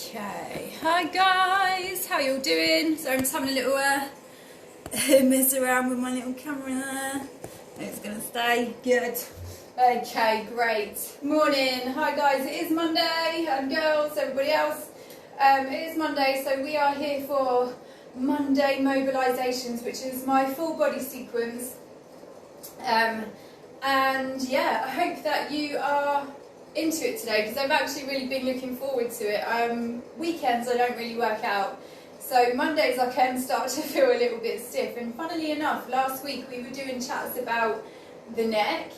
Okay, hi guys, how you all doing? So I'm just having a little mess around with my little camera there. It's gonna stay good. Okay, great. Morning, hi guys, it is Monday, and girls, everybody else. It is Monday, so we are here for Monday Mobilisations, which is my full body sequence. And yeah, I hope that you are into it today, because I've actually really been looking forward to it. Weekends I don't really work out, so Mondays I can start to feel a little bit stiff. And funnily enough, last week we were doing chats about the neck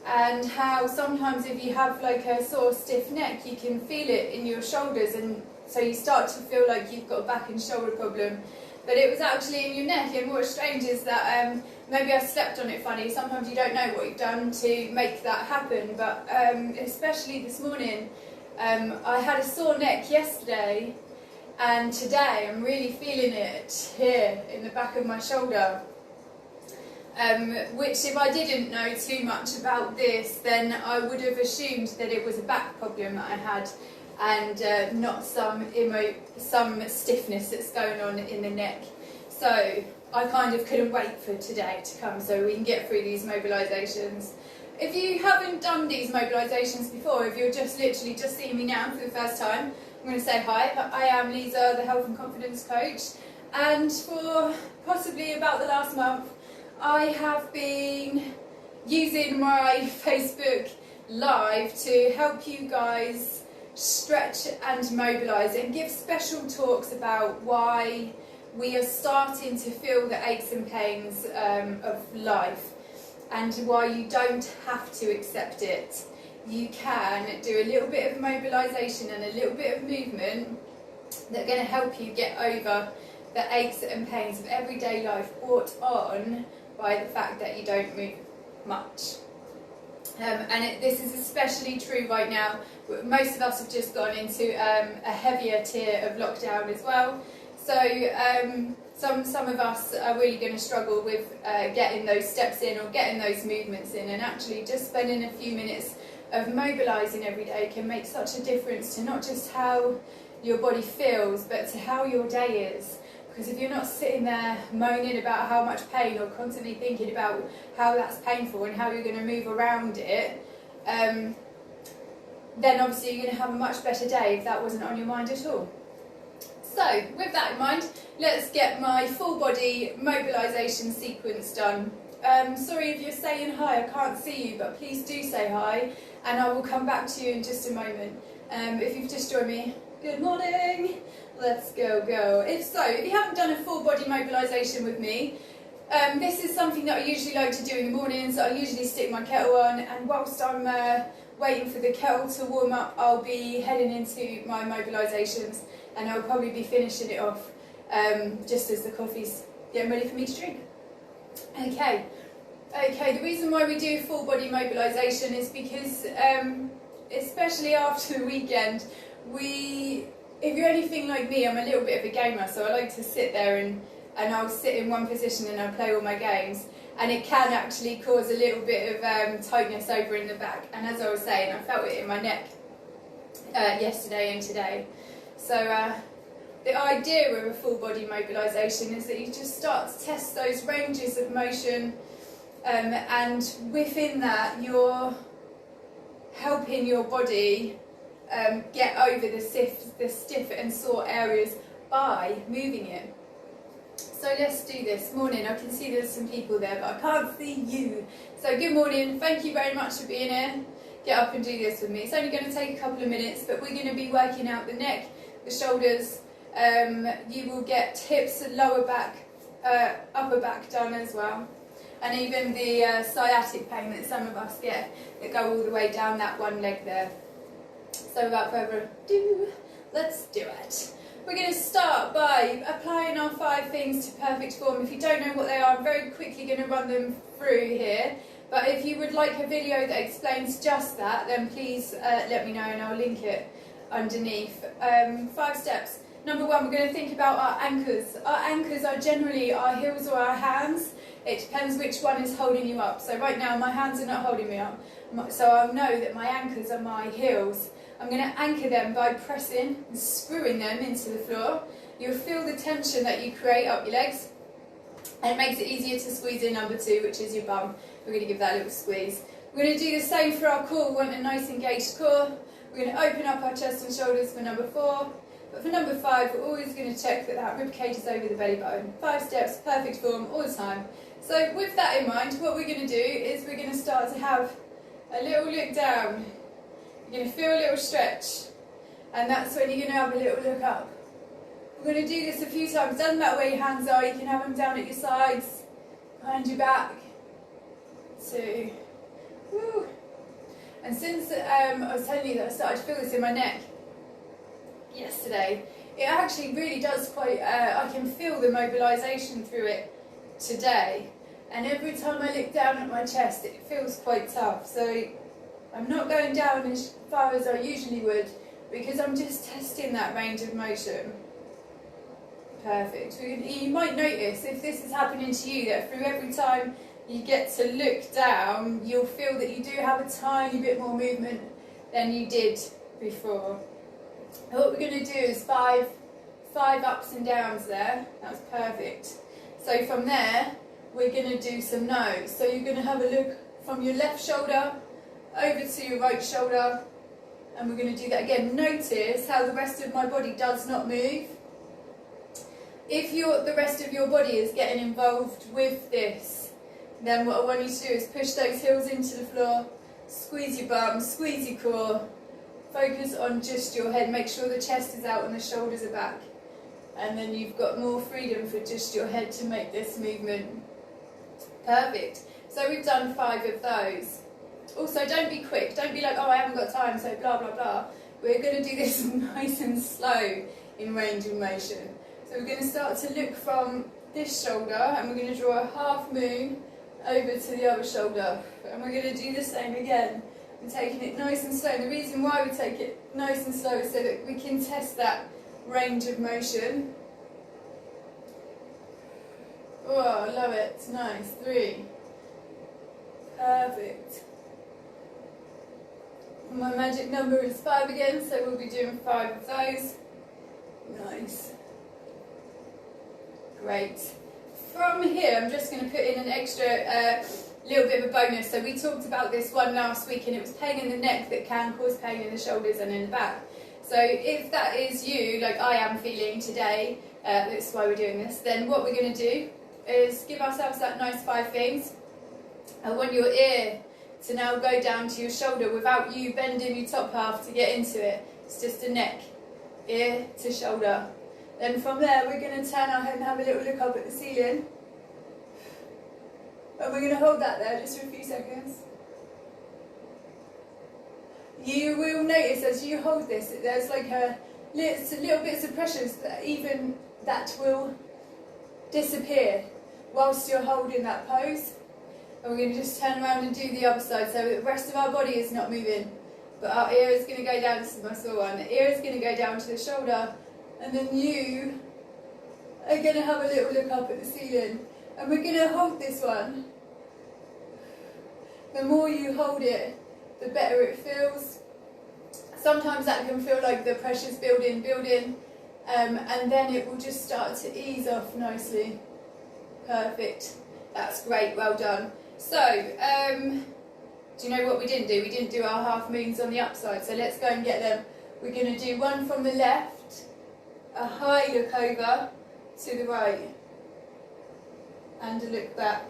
and how sometimes if you have like a sore stiff neck, you can feel it in your shoulders, and so you start to feel like you've got a back and shoulder problem, but it was actually in your neck. And what's strange is that maybe I slept on it funny. Sometimes you don't know what you've done to make that happen, but especially this morning, I had a sore neck yesterday, and today I'm really feeling it here in the back of my shoulder, which if I didn't know too much about this, then I would have assumed that it was a back problem that I had, and not some stiffness that's going on in the neck. So I kind of couldn't wait for today to come so we can get through these mobilisations. If you haven't done these mobilisations before, if you're just literally just seeing me now for the first time, I'm going to say hi. I am Lisa, the Health and Confidence Coach, and for possibly about the last month I have been using my Facebook Live to help you guys stretch and mobilise and give special talks about why we are starting to feel the aches and pains of life, and why you don't have to accept it. You can do a little bit of mobilisation and a little bit of movement that are going to help you get over the aches and pains of everyday life brought on by the fact that you don't move much. This is especially true right now. Most of us have just gone into a heavier tier of lockdown as well. So some of us are really going to struggle with getting those steps in or getting those movements in, and actually just spending a few minutes of mobilising every day can make such a difference to not just how your body feels, but to how your day is. Because if you're not sitting there moaning about how much pain, or constantly thinking about how that's painful and how you're going to move around it, then obviously you're going to have a much better day if that wasn't on your mind at all. So with that in mind, let's get my full body mobilisation sequence done. Sorry if you're saying hi, I can't see you, but please do say hi, and I will come back to you in just a moment. If you've just joined me, good morning. Let's go. If you haven't done a full body mobilisation with me, this is something that I usually like to do in the mornings. I usually stick my kettle on, and whilst I'm waiting for the kettle to warm up, I'll be heading into my mobilisations, and I'll probably be finishing it off just as the coffee's getting ready for me to drink. Okay, the reason why we do full body mobilisation is because, especially after the weekend, if you're anything like me, I'm a little bit of a gamer, so I like to sit there and I'll sit in one position and I'll play all my games, and it can actually cause a little bit of tightness over in the back. And as I was saying, I felt it in my neck yesterday and today. So the idea of a full body mobilisation is that you just start to test those ranges of motion, and within that you're helping your body get over the stiff and sore areas by moving it. So let's do this. Morning, I can see there's some people there, but I can't see you. So good morning, thank you very much for being here. Get up and do this with me. It's only going to take a couple of minutes, but we're going to be working out the neck, the shoulders. You will get hips, lower back, upper back done as well, and even the sciatic pain that some of us get that go all the way down that one leg there. So without further ado, let's do it. We're going to start by applying our 5 things to perfect form. If you don't know what they are, I'm very quickly going to run them through here. But if you would like a video that explains just that, then please let me know and I'll link it underneath. 5 steps. Number 1, we're going to think about our anchors. Our anchors are generally our heels or our hands. It depends which one is holding you up. So right now my hands are not holding me up. So I'll know that my anchors are my heels. I'm going to anchor them by pressing and screwing them into the floor. You'll feel the tension that you create up your legs, and it makes it easier to squeeze in number 2, which is your bum. We're going to give that a little squeeze. We're going to do the same for our core. We want a nice engaged core. We're going to open up our chest and shoulders for number 4. But for number 5, we're always going to check that that rib cage is over the belly button. 5 steps, perfect form, all the time. So with that in mind, what we're going to do is we're going to start to have a little look down. You're going to feel a little stretch, and that's when you're going to have a little look up. We're going to do this a few times. Doesn't matter where your hands are, you can have them down at your sides, behind your back. 2. Woo. And since I was telling you that I started to feel this in my neck yesterday, it actually really does quite, I can feel the mobilisation through it today. And every time I look down at my chest, it feels quite tough. So I'm not going down as far as I usually would, because I'm just testing that range of motion. Perfect. You might notice, if this is happening to you, that through every time you get to look down, you'll feel that you do have a tiny bit more movement than you did before. And what we're going to do is five ups and downs there. That's perfect. So from there, we're going to do some no's. So you're going to have a look from your left shoulder over to your right shoulder, and we're going to do that again. Notice how the rest of my body does not move. If the rest of your body is getting involved with this, then what I want you to do is push those heels into the floor, squeeze your bum, squeeze your core, focus on just your head, make sure the chest is out and the shoulders are back, and then you've got more freedom for just your head to make this movement. Perfect. So we've done 5 of those. Also, don't be quick, don't be like, oh, I haven't got time, so blah blah blah. We're going to do this nice and slow in range of motion. So we're going to start to look from this shoulder, and we're going to draw a half moon over to the other shoulder, and we're going to do the same again. We're taking it nice and slow. And the reason why we take it nice and slow is so that we can test that range of motion. Oh, I love it. Nice. 3. Perfect. My magic number is 5 again, so we'll be doing 5 of those. Nice. Great. From here, I'm just going to put in an extra little bit of a bonus. So we talked about this one last week, and it was pain in the neck that can cause pain in the shoulders and in the back. So if that is you, like I am feeling today, that's why we're doing this, then what we're going to do is give ourselves that nice 5 things. I want your ear to now go down to your shoulder without you bending your top half to get into it. It's just a neck, ear to shoulder. Then from there, we're going to turn our head and have a little look up at the ceiling. And we're going to hold that there just for a few seconds. You will notice as you hold this that there's like little bits of pressure that even that will disappear whilst you're holding that pose. And we're going to just turn around and do the other side, so the rest of our body is not moving. But our ear is going to go down to the muscle one. The ear is going to go down to the shoulder. And then you are going to have a little look up at the ceiling. And we're going to hold this one. The more you hold it, the better it feels. Sometimes that can feel like the pressure's building, and then it will just start to ease off nicely. Perfect. That's great, well done. So, do you know what we didn't do? We didn't do our half moons on the upside, so let's go and get them. We're going to do one from the left, a high look over to the right, and a look back.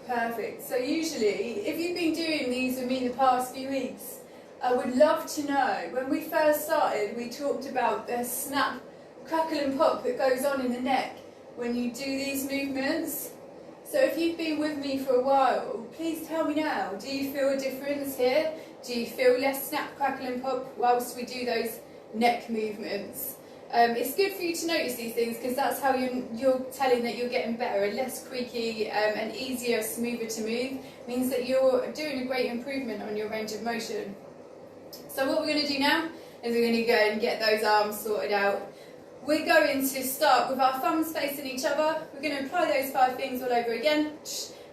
Perfect. So usually, if you've been doing these with me the past few weeks, I would love to know, when we first started, we talked about the snap, crackle and pop that goes on in the neck when you do these movements. So if you've been with me for a while, please tell me now, do you feel a difference here? Do you feel less snap, crackle and pop whilst we do those neck movements? It's good for you to notice these things, because that's how you're telling that you're getting better, less creaky and easier, smoother to move. Means that you're doing a great improvement on your range of motion. So what we're going to do now is we're going to go and get those arms sorted out. We're going to start with our thumbs facing each other. We're going to apply those 5 things all over again,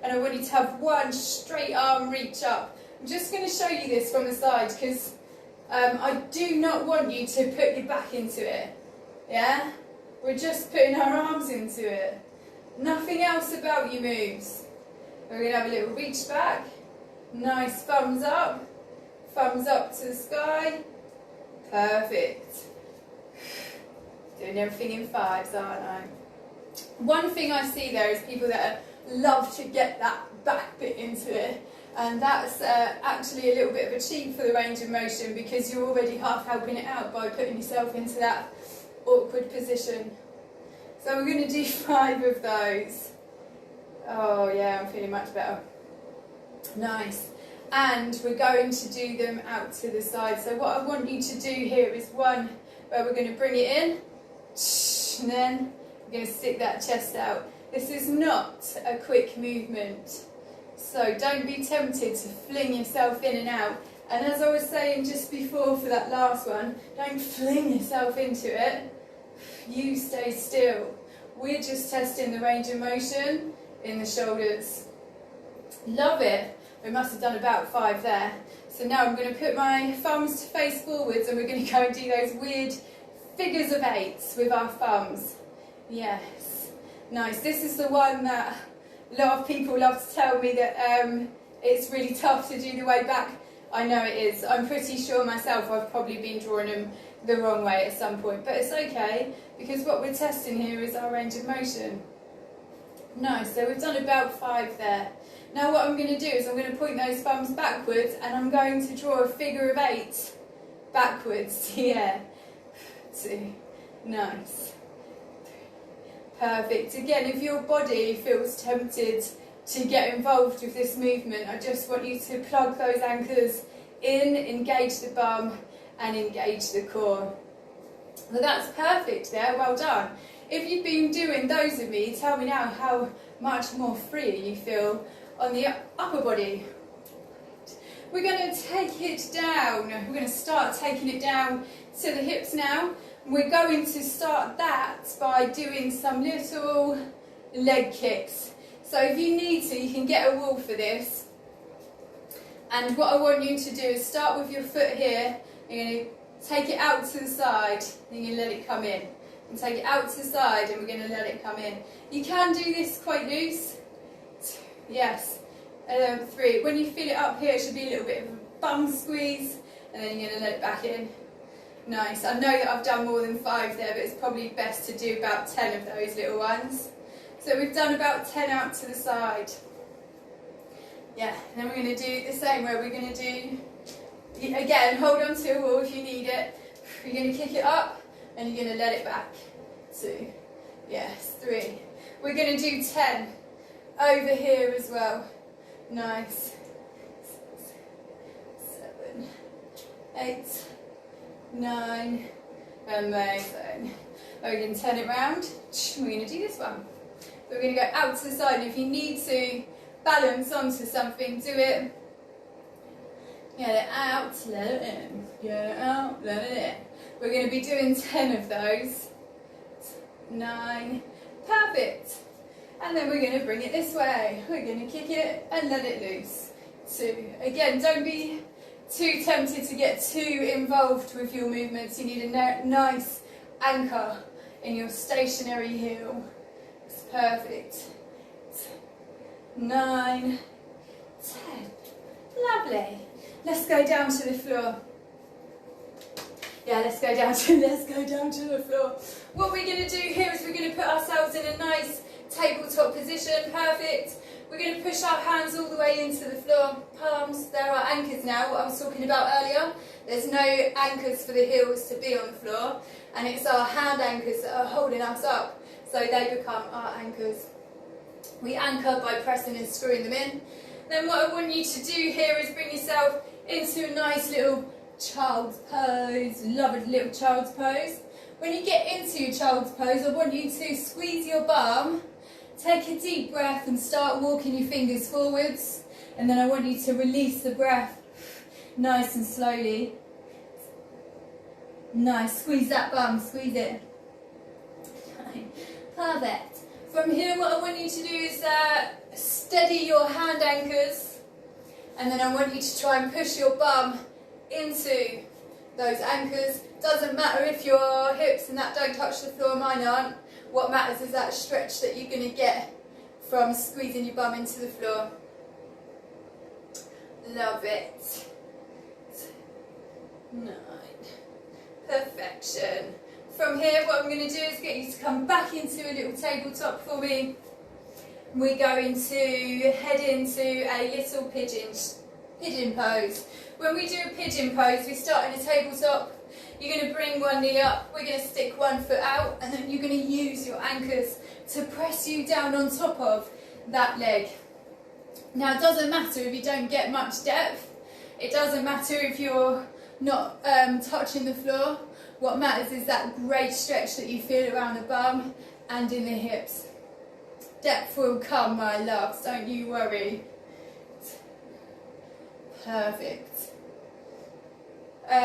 and I want you to have one straight arm reach up. I'm just going to show you this from the side, because I do not want you to put your back into it, yeah? We're just putting our arms into it. Nothing else about your moves. We're going to have a little reach back, nice thumbs up to the sky, perfect. Doing everything in fives, aren't I? One thing I see there is people that love to get that back bit into it, and that's actually a little bit of a cheat for the range of motion, because you're already half helping it out by putting yourself into that awkward position. So we're going to do 5 of those. Oh yeah, I'm feeling much better. Nice. And we're going to do them out to the side. So what I want you to do here is one where we're going to bring it in, and then we're going to stick that chest out. This is not a quick movement, so don't be tempted to fling yourself in and out. And as I was saying just before for that last one, don't fling yourself into it. You stay still. We're just testing the range of motion in the shoulders. Love it. We must have done about 5 there. So now I'm going to put my thumbs to face forwards, and we're going to go and do those weird figures of 8s with our thumbs. Yes. Nice. This is the one that a lot of people love to tell me that it's really tough to do the way back. I know it is. I'm pretty sure myself I've probably been drawing them the wrong way at some point, but it's okay, because what we're testing here is our range of motion. Nice. So we've done about 5 there. Now what I'm going to do is I'm going to point those thumbs backwards, and I'm going to draw a figure of 8 backwards. Yeah. 2. Nice. Perfect. Again, if your body feels tempted to get involved with this movement, I just want you to plug those anchors in, engage the bum and engage the core. Well, that's perfect there, well done. If you've been doing those with me, tell me now how much more free you feel on the upper body. We're going to take it down. We're going to start taking it down to the hips now. We're going to start that by doing some little leg kicks. So if you need to, you can get a wall for this. And what I want you to do is start with your foot here. You're going to take it out to the side, and you're going to let it come in. And take it out to the side, and we're going to let it come in. You can do this quite loose. Yes. 3. When you feel it up here, it should be a little bit of a bum squeeze, and then you're going to let it back in. Nice. I know that I've done more than 5 there, but it's probably best to do about 10 of those little ones. So we've done about 10 out to the side. Yeah, and then we're going to do the same, where we're going to do, again, hold on to a wall if you need it. You're going to kick it up, and you're going to let it back. 2. Yes, 3. We're going to do 10 over here as well. Nice. 7, 8, 9. Amazing. We're going to turn it round. We're going to do this one. We're going to go out to the side, and if you need to balance onto something, do it. Get it out, let it in. Get it out, let it in. We're going to be doing 10 of those. 9. Perfect. And then we're going to bring it this way. We're going to kick it and let it loose. 2. Again, don't be too tempted to get too involved with your movements. You need a nice anchor in your stationary heel. It's perfect. 9, 10. Lovely. Let's go down to the floor. Yeah, let's go down to the floor. What we're going to do here is we're going to put ourselves in a nice tabletop position. Perfect. We're going to push our hands all the way into the floor. Palms, there are anchors now, what I was talking about earlier. There's no anchors for the heels to be on the floor, and it's our hand anchors that are holding us up, so they become our anchors. We anchor by pressing and screwing them in. Then what I want you to do here is bring yourself into a nice little child's pose, lovely little child's pose. When you get into your child's pose, I want you to squeeze your bum, take a deep breath and start walking your fingers forwards, and then I want you to release the breath nice and slowly. Nice, squeeze that bum, squeeze it. Perfect. From here what I want you to do is steady your hand anchors, and then I want you to try and push your bum into those anchors. Doesn't matter if your hips and that don't touch the floor, mine aren't. What matters is that stretch that you're going to get from squeezing your bum into the floor. Love it. 9. Perfection. From here, what I'm going to do is get you to come back into a little tabletop for me. We're going to head into a little pigeon pose. When we do a pigeon pose, we start in a tabletop. You're going to bring one knee up, we're going to stick one foot out, and then you're going to use your anchors to press you down on top of that leg. Now, it doesn't matter if you don't get much depth. It doesn't matter if you're not touching the floor. What matters is that great stretch that you feel around the bum and in the hips. Depth will come, my loves, don't you worry. Perfect.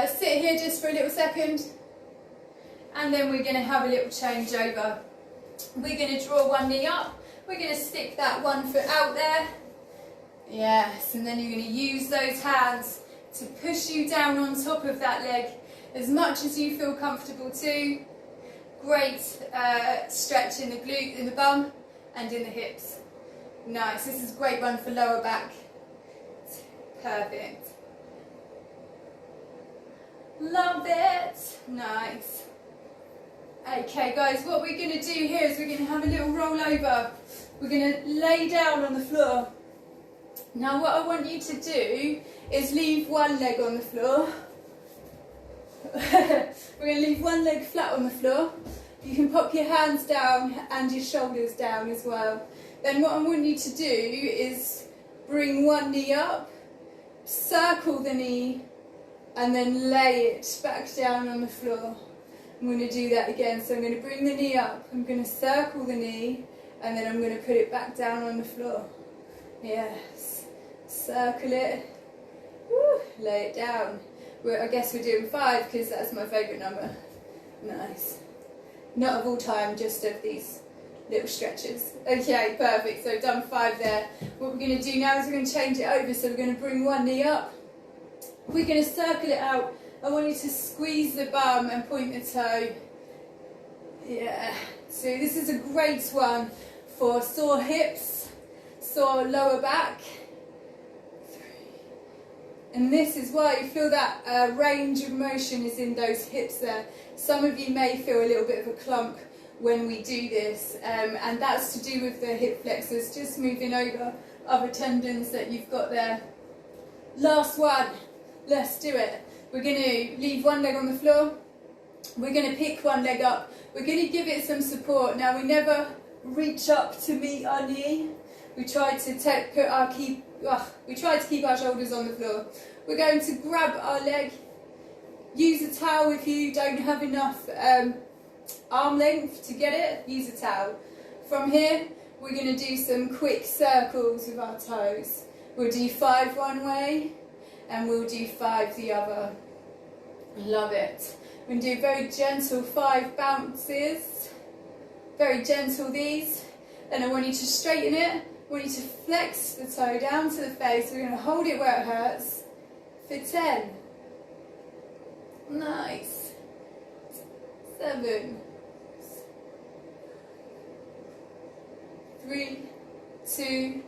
Sit here just for a little second, and then we're going to have a little change over. We're going to draw one knee up, we're going to stick that one foot out there. Yes, and then you're going to use those hands to push you down on top of that leg as much as you feel comfortable to. Great stretch in the glute, in the bum and in the hips. Nice, this is a great one for lower back. Perfect. Love it. Nice. Okay guys, what we're going to do here is we're going to have a little roll over. We're going to lay down on the floor. Now what I want you to do is leave one leg on the floor. We're going to leave one leg flat on the floor. You can pop your hands down and your shoulders down as well. Then what I want you to do is bring one knee up, circle the knee, and then lay it back down on the floor. I'm going to do that again. So I'm going to bring the knee up, I'm going to circle the knee, and then I'm going to put it back down on the floor. Yes. Circle it. Woo. Lay it down. I guess we're doing 5 because that's my favourite number. Nice. Not of all time, just of these little stretches. Okay, perfect. So I've done 5 there. What we're going to do now is we're going to change it over. So we're going to bring one knee up. We're going to circle it out. I want you to squeeze the bum and point the toe. Yeah. So this is a great one for sore hips, sore lower back. And this is why you feel that range of motion is in those hips there. Some of you may feel a little bit of a clump when we do this, and that's to do with the hip flexors, just moving over other tendons that you've got there. Last one, let's do it. We're going to leave one leg on the floor, we're going to pick one leg up, we're going to give it some support. Now we never reach up to meet our knee, we try to keep our shoulders on the floor. We're going to grab our leg, use a towel if you don't have enough arm length to get it, use a towel. From here, we're going to do some quick circles with our toes. We'll do 5 one way, and we'll do 5 the other. Love it. We're going to do very gentle 5 bounces. Very gentle these. Then I want you to straighten it. I want you to flex the toe down to the face. We're going to hold it where it hurts for 10. Nice. 7. 3, 2,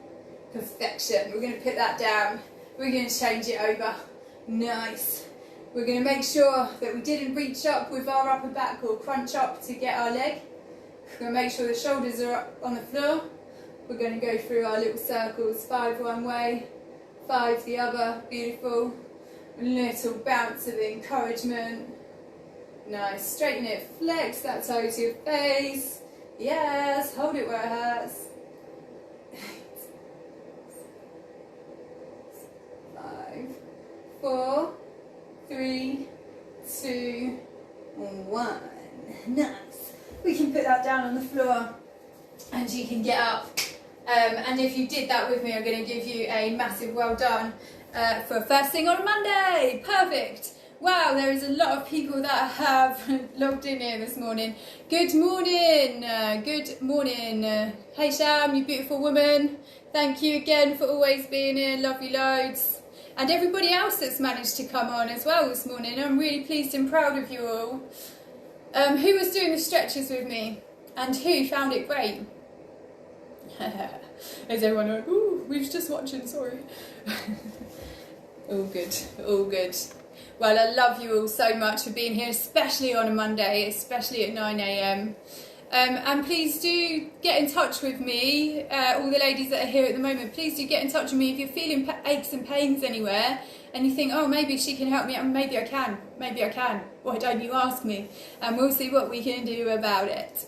perfection. We're going to put that down. We're going to change it over. Nice. We're going to make sure that we didn't reach up with our upper back or crunch up to get our leg. We're going to make sure the shoulders are up on the floor. We're going to go through our little circles. 5 one way, 5 the other. Beautiful. A little bounce of encouragement. Nice. Straighten it. Flex that toe to your face. Yes. Hold it where it hurts. 5, 4, 3, 2, 1. Nice. We can put that down on the floor and you can get up. And if you did that with me, I'm going to give you a massive well done for first thing on a Monday. Perfect. Wow, there is a lot of people that have logged in here this morning. Good morning. Good morning. Hey Sham, you beautiful woman. Thank you again for always being here. Love you loads. and everybody else that's managed to come on as well this morning. I'm really pleased and proud of you all. Who was doing the stretches with me and who found it great? Is everyone like, ooh, we was just watching, sorry. All good, all good. Well, I love you all so much for being here, especially on a Monday, especially at 9 a.m. And please do get in touch with me, all the ladies that are here at the moment, please do get in touch with me if you're feeling aches and pains anywhere and you think, oh, maybe she can help me, and maybe I can, why don't you ask me, and we'll see what we can do about it.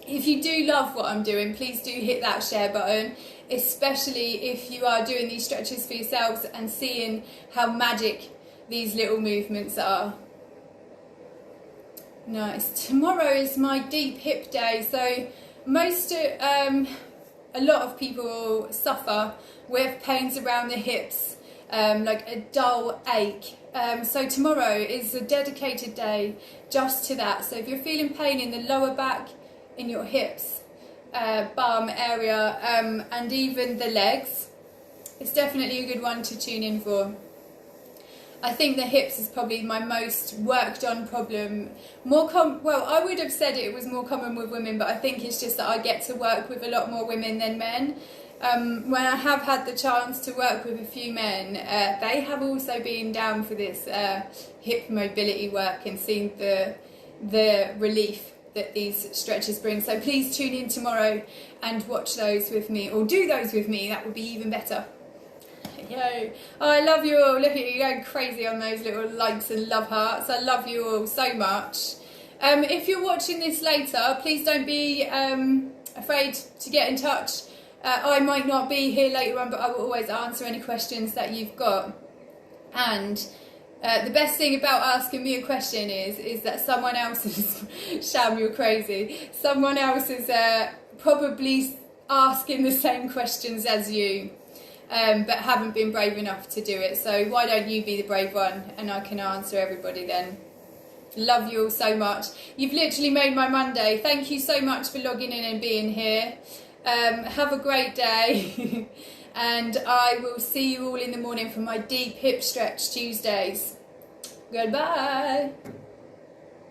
If you do love what I'm doing, please do hit that share button, especially if you are doing these stretches for yourselves and seeing how magic these little movements are. Nice. Tomorrow is my deep hip day, so a lot of people suffer with pains around the hips, like a dull ache. So tomorrow is a dedicated day just to that. So if you're feeling pain in the lower back, in your hips, bum area, and even the legs, it's definitely a good one to tune in for. I think the hips is probably my most worked on problem. Well, I would have said it was more common with women, but I think it's just that I get to work with a lot more women than men. When I have had the chance to work with a few men, they have also been down for this hip mobility work and seen the relief that these stretches bring. So please tune in tomorrow and watch those with me, or do those with me, that would be even better. Yo, oh, I love you all. Look at you going crazy on those little likes and love hearts. I love you all so much. If you're watching this later, please don't be afraid to get in touch. I might not be here later on, but I will always answer any questions that you've got. And the best thing about asking me a question is that someone else is, Sham, you're crazy, someone else is probably asking the same questions as you. But haven't been brave enough to do it. So why don't you be the brave one and I can answer everybody then. Love you all so much. You've literally made my Monday. Thank you so much for logging in and being here. Have a great day. And I will see you all in the morning for my deep hip stretch Tuesdays. Goodbye.